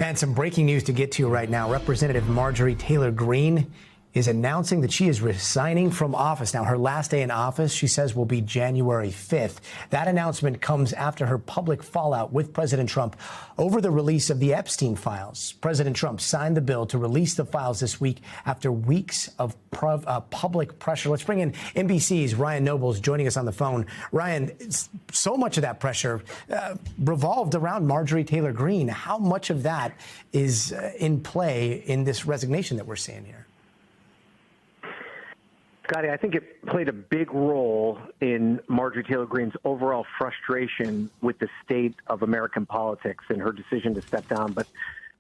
And some breaking news to get to right now. Representative Marjorie Taylor Greene is announcing that she is resigning from office. Now, her last day in office, she says, will be January 5th. That announcement comes after her public fallout with President Trump over the release of the Epstein files. President Trump signed the bill to release the files this week after weeks of public pressure. Let's bring in NBC's Ryan Nobles joining us on the phone. Ryan, so much of that pressure revolved around Marjorie Taylor Greene. How much of that is in play in this resignation that we're seeing here? Scotty, I think it played a big role in Marjorie Taylor Greene's overall frustration with the state of American politics and her decision to step down. But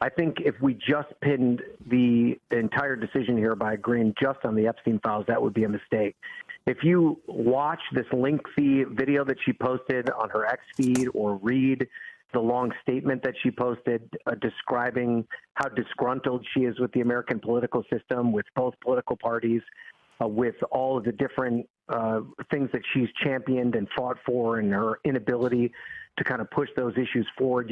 I think if we just pinned the entire decision here by Greene just on the Epstein files, that would be a mistake. If you watch this lengthy video that she posted on her X feed or read the long statement that she posted describing how disgruntled she is with the American political system, with both political parties, with all of the different things that she's championed and fought for and her inability to kind of push those issues forward,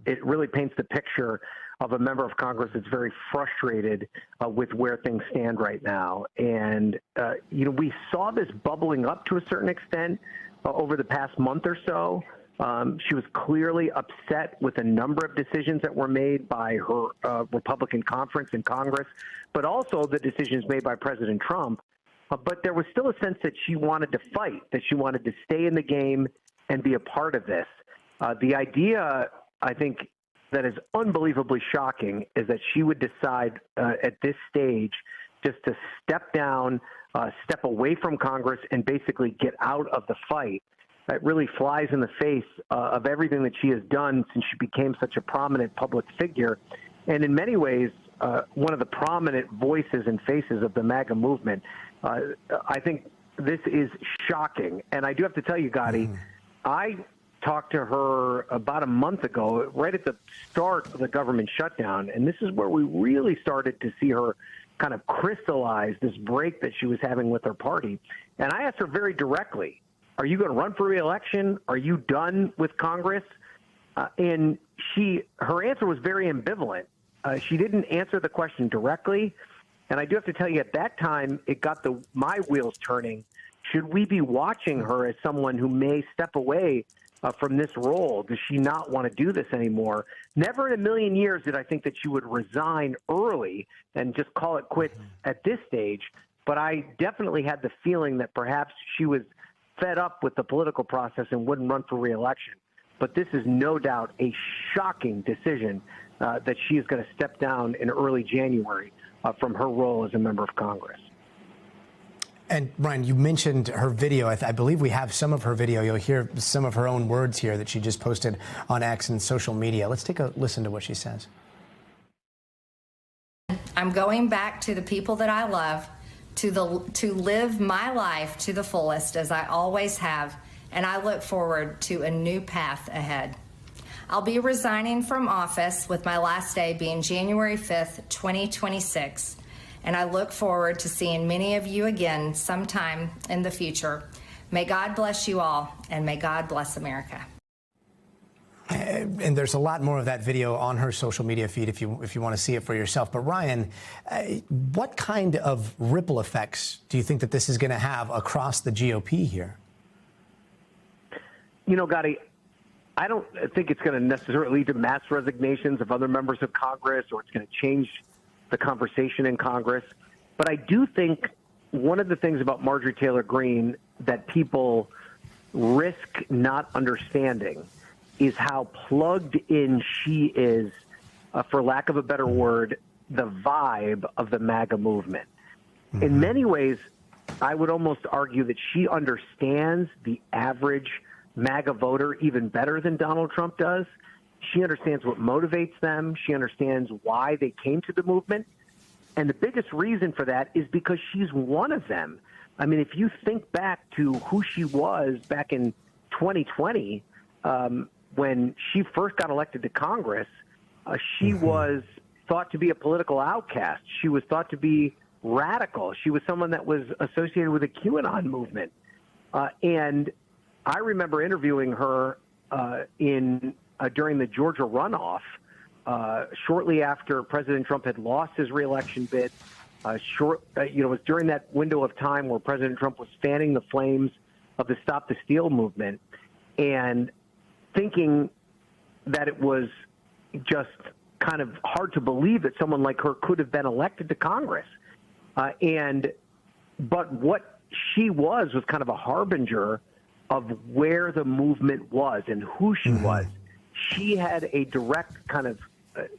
it really paints the picture of a member of Congress that's very frustrated with where things stand right now. And, we saw this bubbling up to a certain extent over the past month or so. She was clearly upset with a number of decisions that were made by her Republican conference in Congress, but also the decisions made by President Trump. But there was still a sense that she wanted to fight, that she wanted to stay in the game and be a part of this. The idea, I think, that is unbelievably shocking is that she would decide at this stage just to step down, step away from Congress, and basically get out of the fight. It really flies in the face of everything that she has done since she became such a prominent public figure. And in many ways, one of the prominent voices and faces of the MAGA movement. I think this is shocking. And I do have to tell you, Gotti, I talked to her about a month ago, right at the start of the government shutdown. And this is where we really started to see her kind of crystallize this break that she was having with her party. And I asked her very directly, are you going to run for re-election? Are you done with Congress? And her answer was very ambivalent. She didn't answer the question directly. And I do have to tell you, at that time, it got my wheels turning. Should we be watching her as someone who may step away from this role? Does she not want to do this anymore? Never in a million years did I think that she would resign early and just call it quits at this stage. But I definitely had the feeling that perhaps she was fed up with the political process and wouldn't run for re-election. But this is no doubt a shocking decision that she is going to step down in early January from her role as a member of Congress. And, Brian, you mentioned her video. I believe we have some of her video. You'll hear some of her own words here that she just posted on X and social media. Let's take a listen to what she says. I'm going back to the people that I love, to live my life to the fullest, as I always have, and I look forward to a new path ahead. I'll be resigning from office with my last day being January 5th, 2026, and I look forward to seeing many of you again sometime in the future. May God bless you all, and may God bless America. And there's a lot more of that video on her social media feed if you want to see it for yourself. But Ryan, what kind of ripple effects do you think that this is going to have across the GOP here? Gotti, I don't think it's going to necessarily lead to mass resignations of other members of Congress, or it's going to change the conversation in Congress. But I do think one of the things about Marjorie Taylor Greene that people risk not understanding is how plugged in she is, for lack of a better word, the vibe of the MAGA movement. In many ways, I would almost argue that she understands the average MAGA voter even better than Donald Trump does. She understands what motivates them. She understands why they came to the movement. And the biggest reason for that is because she's one of them. I mean, if you think back to who she was back in 2020, when she first got elected to Congress, she was thought to be a political outcast. She was thought to be radical. She was someone that was associated with the QAnon movement. And I remember interviewing her during the Georgia runoff shortly after President Trump had lost his reelection bid. It was during that window of time where President Trump was fanning the flames of the Stop the Steal movement and thinking that it was just kind of hard to believe that someone like her could have been elected to Congress. But what she was kind of a harbinger of where the movement was and who she was. She had a direct kind of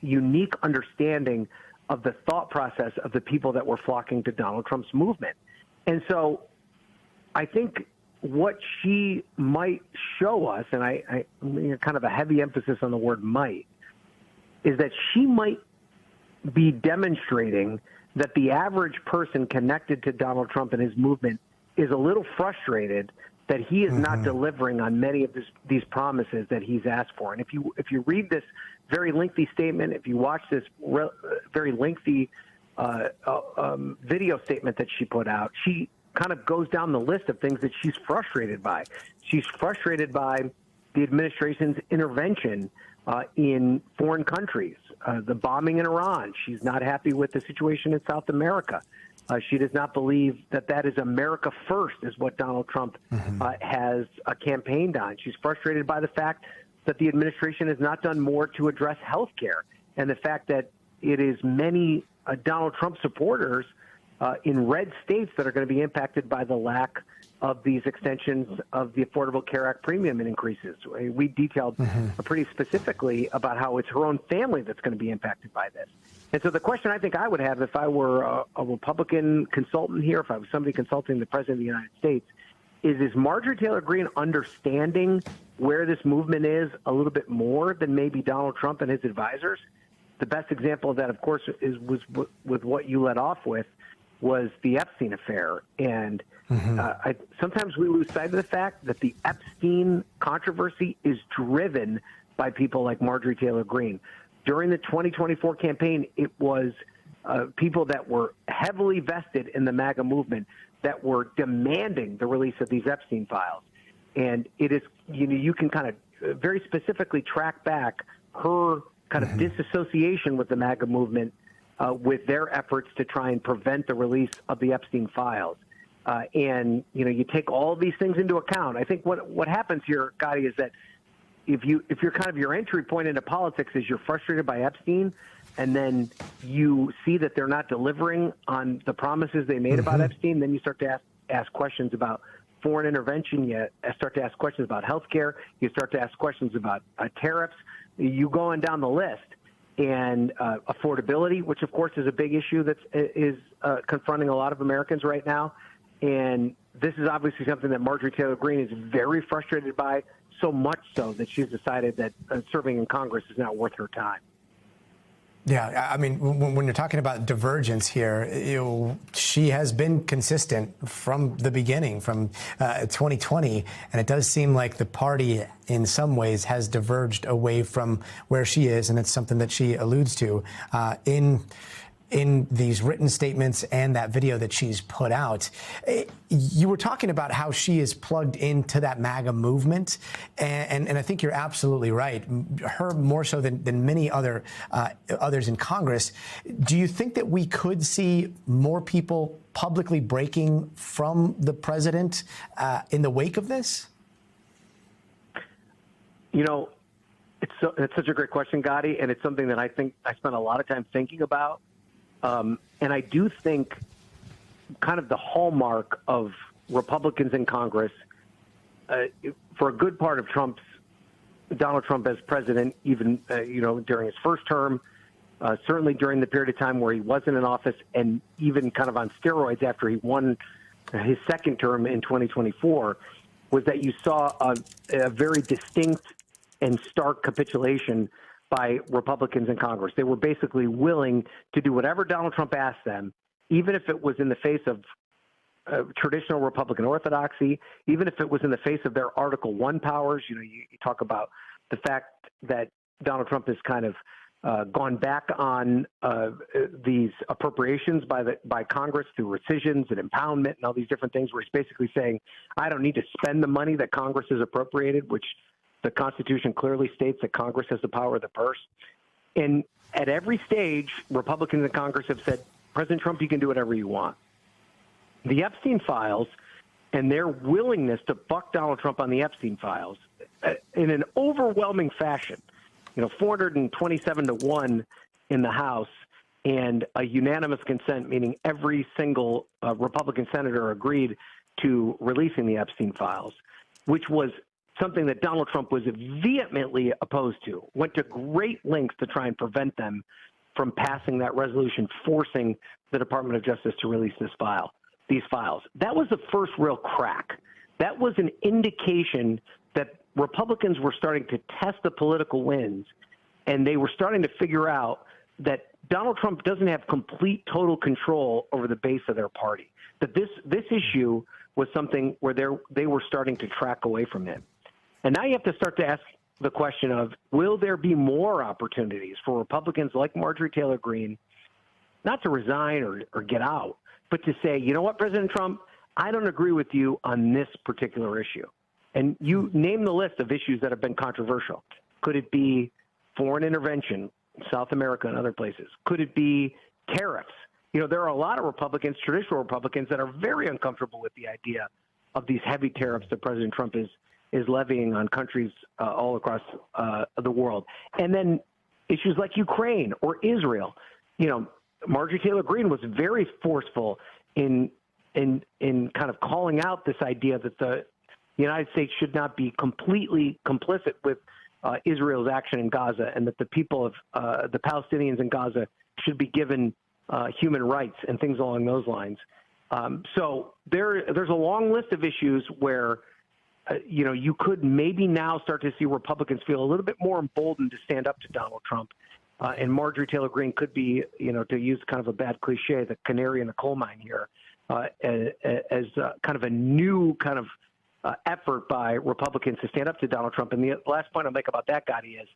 unique understanding of the thought process of the people that were flocking to Donald Trump's movement. And so I think what she might show us, and I kind of a heavy emphasis on the word might, is that she might be demonstrating that the average person connected to Donald Trump and his movement is a little frustrated that he is not delivering on many of these promises that he's asked for. And if you read this very lengthy statement, if you watch this very lengthy video statement that she put out, she kind of goes down the list of things that she's frustrated by. She's frustrated by the administration's intervention in foreign countries, the bombing in Iran. She's not happy with the situation in South America. She does not believe that is America first, is what Donald Trump has campaigned on. She's frustrated by the fact that the administration has not done more to address health care, and the fact that it is many Donald Trump supporters in red states that are going to be impacted by the lack of these extensions of the Affordable Care Act premium increases. We detailed pretty specifically about how it's her own family that's going to be impacted by this. And so the question I think I would have if I were a Republican consultant here, if I was somebody consulting the President of the United States, is Marjorie Taylor Greene understanding where this movement is a little bit more than maybe Donald Trump and his advisors? The best example of that, of course, was with what you led off with, was the Epstein affair. And sometimes we lose sight of the fact that the Epstein controversy is driven by people like Marjorie Taylor Greene. During the 2024 campaign, it was people that were heavily vested in the MAGA movement that were demanding the release of these Epstein files. And it is, you can kind of very specifically track back her kind of disassociation with the MAGA movement with their efforts to try and prevent the release of the Epstein files. And, you take all these things into account. I think what happens here, Gotti, is that if you're kind of your entry point into politics is you're frustrated by Epstein, and then you see that they're not delivering on the promises they made about Epstein, then you start to ask questions about foreign intervention. You start to ask questions about healthcare. You start to ask questions about tariffs. You go on down the list. And affordability, which of course is a big issue that is confronting a lot of Americans right now. And this is obviously something that Marjorie Taylor Greene is very frustrated by, so much so that she's decided that serving in Congress is not worth her time. Yeah, I mean, when you're talking about divergence here, she has been consistent from the beginning, from 2020, and it does seem like the party in some ways has diverged away from where she is, and it's something that she alludes to in these written statements and that video that she's put out. You were talking about how she is plugged into that MAGA movement, and I think you're absolutely right. Her more so than many others in Congress. Do you think that we could see more people publicly breaking from the president in the wake of this? It's such a great question, Gotti, and it's something that I think I spent a lot of time thinking about. And I do think kind of the hallmark of Republicans in Congress, for a good part of Donald Trump as president, even, during his first term, certainly during the period of time where he wasn't in office, and even kind of on steroids after he won his second term in 2024, was that you saw a very distinct and stark capitulation by Republicans in Congress. They were basically willing to do whatever Donald Trump asked them, even if it was in the face of traditional Republican orthodoxy, even if it was in the face of their Article I powers. You talk about the fact that Donald Trump has kind of gone back on these appropriations by Congress through rescissions and impoundment and all these different things, where he's basically saying, I don't need to spend the money that Congress has appropriated, which the Constitution clearly states that Congress has the power of the purse. And at every stage, Republicans in Congress have said, President Trump, you can do whatever you want. The Epstein files and their willingness to buck Donald Trump on the Epstein files in an overwhelming fashion, 427-1 in the House and a unanimous consent, meaning every single Republican senator agreed to releasing the Epstein files, which was something that Donald Trump was vehemently opposed to, went to great lengths to try and prevent them from passing that resolution, forcing the Department of Justice to release these files. That was the first real crack. That was an indication that Republicans were starting to test the political winds, and they were starting to figure out that Donald Trump doesn't have complete, total control over the base of their party, that this issue was something where they were starting to track away from him. And now you have to start to ask the question of, will there be more opportunities for Republicans like Marjorie Taylor Greene not to resign or get out, but to say, you know what, President Trump, I don't agree with you on this particular issue. And you name the list of issues that have been controversial. Could it be foreign intervention, South America and other places? Could it be tariffs? There are a lot of Republicans, traditional Republicans, that are very uncomfortable with the idea of these heavy tariffs that President Trump is levying on countries all across the world. And then issues like Ukraine or Israel. Marjorie Taylor Greene was very forceful in kind of calling out this idea that the United States should not be completely complicit with Israel's action in Gaza, and that the people of the Palestinians in Gaza should be given human rights and things along those lines. So there's a long list of issues where you could maybe now start to see Republicans feel a little bit more emboldened to stand up to Donald Trump. And Marjorie Taylor Greene could be, to use kind of a bad cliche, the canary in the coal mine here, as kind of a new kind of effort by Republicans to stand up to Donald Trump. And the last point I'll make about that, Gotti, is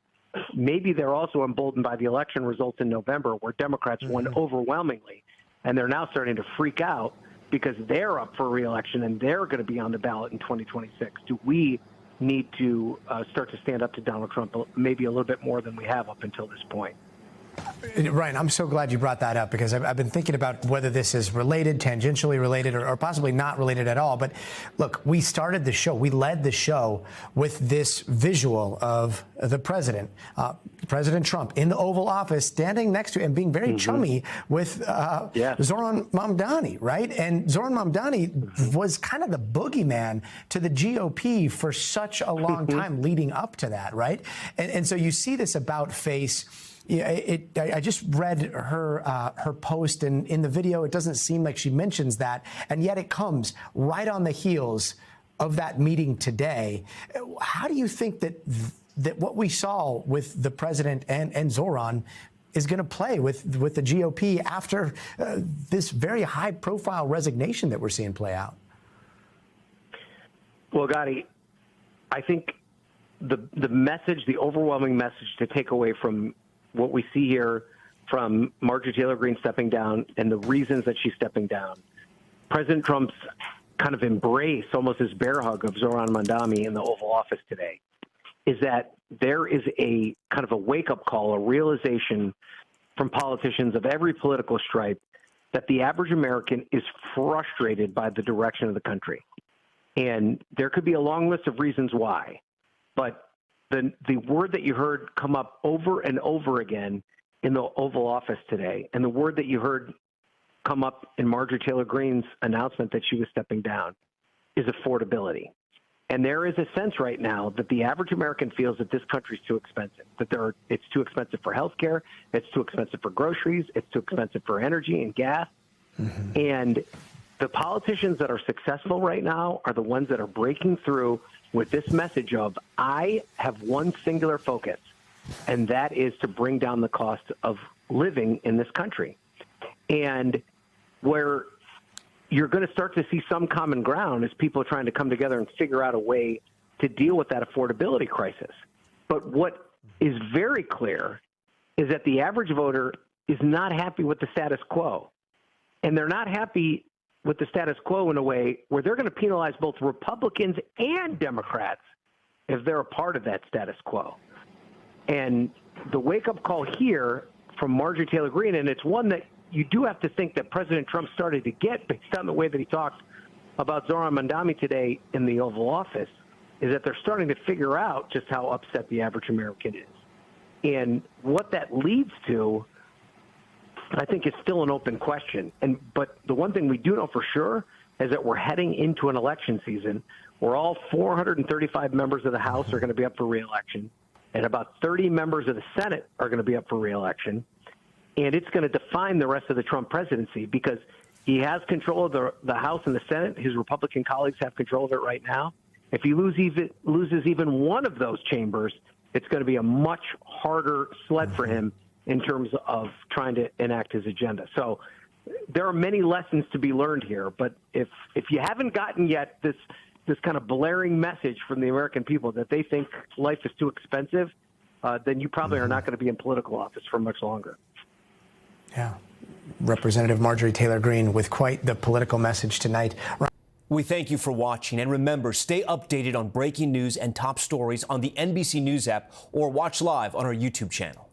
maybe they're also emboldened by the election results in November, where Democrats won overwhelmingly, and they're now starting to freak out because they're up for re-election and they're going to be on the ballot in 2026. Do we need to start to stand up to Donald Trump maybe a little bit more than we have up until this point? Ryan, I'm so glad you brought that up, because I've been thinking about whether this is related, tangentially related, or possibly not related at all. But look, we started the show, we led the show with this visual of the president, President Trump, in the Oval Office, standing next to and being very chummy with Zoran Mamdani, right? And Zoran Mamdani was kind of the boogeyman to the GOP for such a long time leading up to that, right? And so you see this about face. Yeah, I just read her post, and in the video, it doesn't seem like she mentions that, and yet it comes right on the heels of that meeting today. How do you think that what we saw with the president and Zoran is going to play with the GOP after this very high-profile resignation that we're seeing play out? Well, Gotti, I think the message, the overwhelming message to take away from what we see here from Marjorie Taylor Greene stepping down and the reasons that she's stepping down, President Trump's kind of embrace, almost his bear hug of Zoran Mamdani in the Oval Office today, is that there is a kind of a wake-up call, a realization from politicians of every political stripe that the average American is frustrated by the direction of the country. And there could be a long list of reasons why, but the word that you heard come up over and over again in the Oval Office today, and the word that you heard come up in Marjorie Taylor Greene's announcement that she was stepping down, is affordability. And there is a sense right now that the average American feels that this country is too expensive, that it's too expensive for health care, it's too expensive for groceries, it's too expensive for energy and gas. And the politicians that are successful right now are the ones that are breaking through with this message of, I have one singular focus, and that is to bring down the cost of living in this country. And where you're going to start to see some common ground is people trying to come together and figure out a way to deal with that affordability crisis. But what is very clear is that the average voter is not happy with the status quo. And they're not happy with the status quo in a way where they're going to penalize both Republicans and Democrats if they're a part of that status quo. And the wake-up call here from Marjorie Taylor Greene, and it's one that you do have to think that President Trump started to get based on the way that he talked about Zohran Mamdani today in the Oval Office, is that they're starting to figure out just how upset the average American is. And what that leads to, I think, is still an open question. But the one thing we do know for sure is that we're heading into an election season where all 435 members of the House are going to be up for re-election, and about 30 members of the Senate are going to be up for re-election. And it's going to define the rest of the Trump presidency because he has control of the House and the Senate. His Republican colleagues have control of it right now. If he loses even one of those chambers, it's going to be a much harder sled for him in terms of trying to enact his agenda. So there are many lessons to be learned here. But if you haven't gotten yet this kind of blaring message from the American people that they think life is too expensive, then you probably are not going to be in political office for much longer. Yeah. Representative Marjorie Taylor Greene with quite the political message tonight. We thank you for watching, and remember, stay updated on breaking news and top stories on the NBC News app or watch live on our YouTube channel.